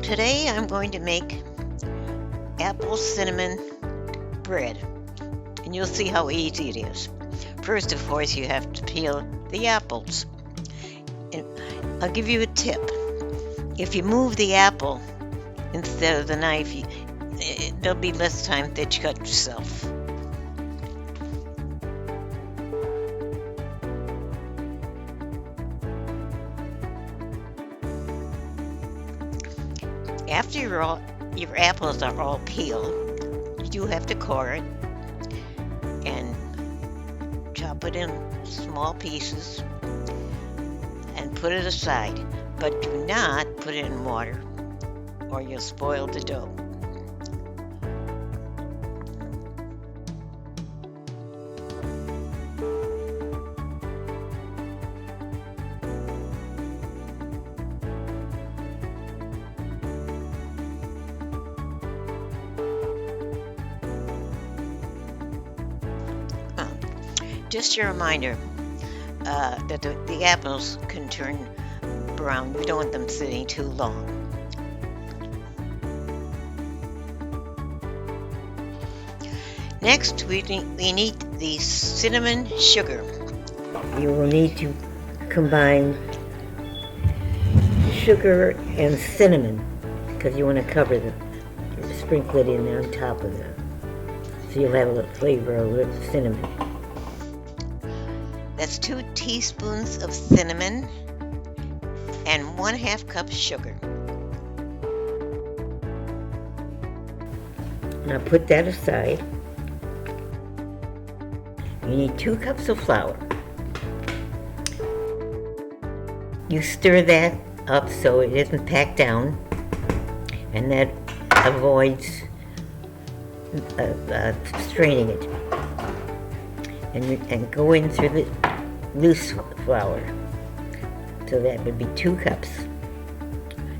Today I'm going to make apple cinnamon bread, and you'll see how easy it is. First, of course, you have to peel the apples. And I'll give you a tip. If you move the apple instead of the knife, there'll be less time that you cut yourself. After your apples are all peeled, you do have to core it and chop it in small pieces and put it aside. But do not put it in water or you'll spoil the dough. Just a reminder that the apples can turn brown. We don't want them sitting too long. Next, we need the cinnamon sugar. You will need to combine sugar and cinnamon because you want to cover sprinkle it in on top of it. So you'll have a little flavor of cinnamon. That's 2 teaspoons of cinnamon and 1/2 cup sugar. Now put that aside. You need 2 cups of flour. You stir that up so it isn't packed down, and that avoids straining it. And go in through the loose flour. So that would be 2 cups.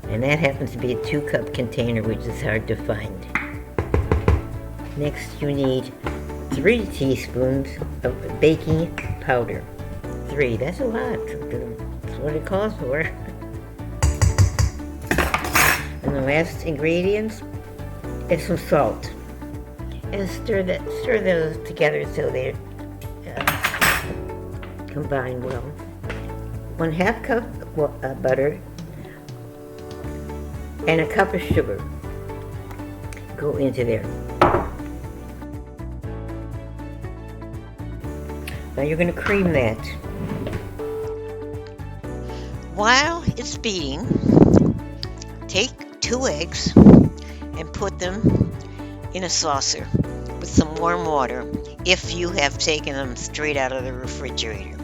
And that happens to be a 2-cup container, which is hard to find. Next, you need 3 teaspoons of baking powder. 3, that's a lot. That's what it calls for. And the last ingredients is some salt. And stir those together so they're combine well. 1/2 cup of butter and a cup of sugar go into there. Now you're going to cream that. While it's beating, take 2 eggs and put them in a saucer with some warm water if you have taken them straight out of the refrigerator.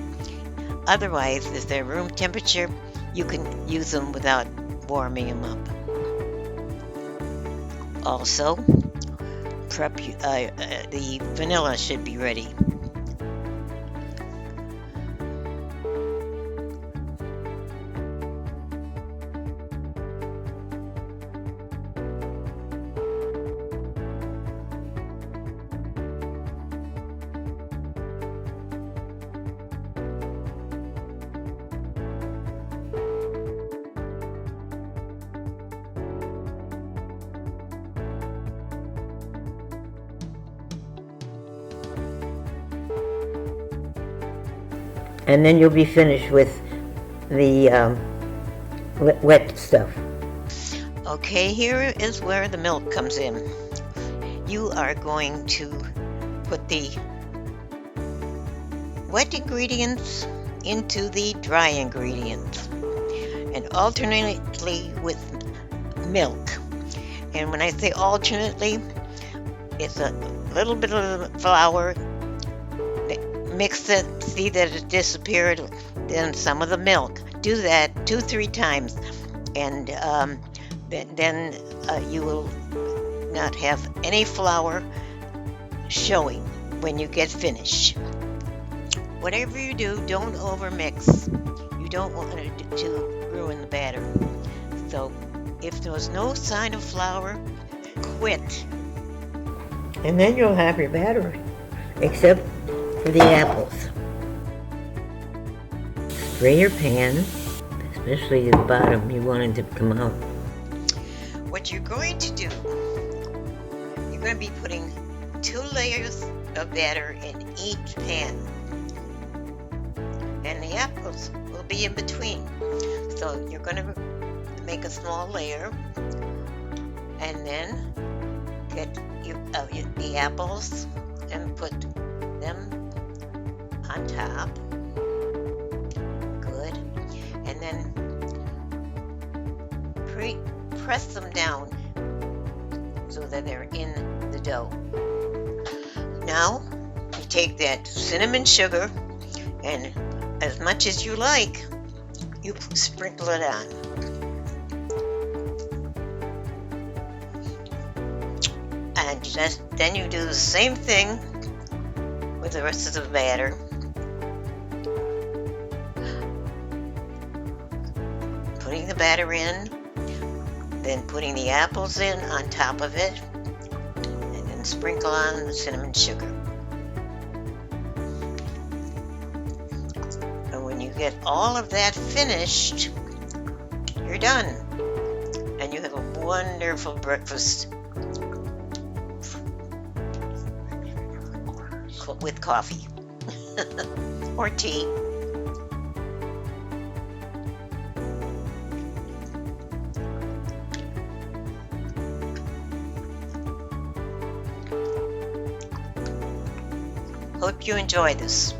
Otherwise, if they're room temperature, you can use them without warming them up. Also, the vanilla should be ready. And then you'll be finished with the wet stuff. Okay, here is where the milk comes in. You are going to put the wet ingredients into the dry ingredients and alternately with milk. And when I say alternately, it's a little bit of flour. Mix it, see that it disappeared, then some of the milk. Do that 2-3 times, and then you will not have any flour showing when you get finished. Whatever you do, don't overmix. You don't want it to ruin the batter. So if there's no sign of flour, quit. And then you'll have your batter, except for the apples. Spray your pan, especially the bottom. You want it to come out. what you're going to do, you're going to be putting 2 layers of batter in each pan, and the apples will be in between. So you're going to make a small layer, and then get the apples and put them on top. Good. And then press them down so that they're in the dough. Now you take that cinnamon sugar, and as much as you like, you sprinkle it on. And then you do the same thing with the rest of the batter. Putting the batter in, then putting the apples in on top of it, and then sprinkle on the cinnamon sugar. And when you get all of that finished, you're done. And you have a wonderful breakfast with coffee or tea. Hope you enjoy this.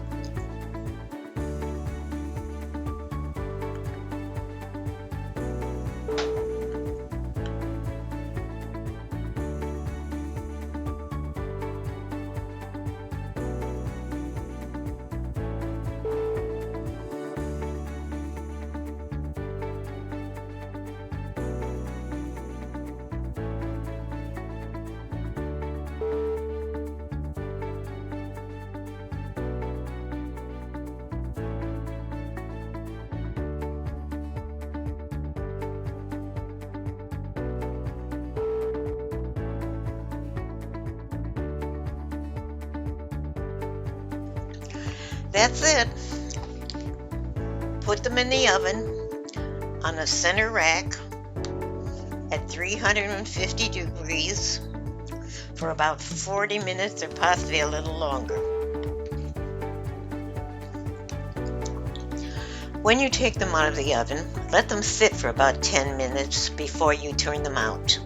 That's it. Put them in the oven on a center rack at 350 degrees for about 40 minutes or possibly a little longer. When you take them out of the oven, let them sit for about 10 minutes before you turn them out.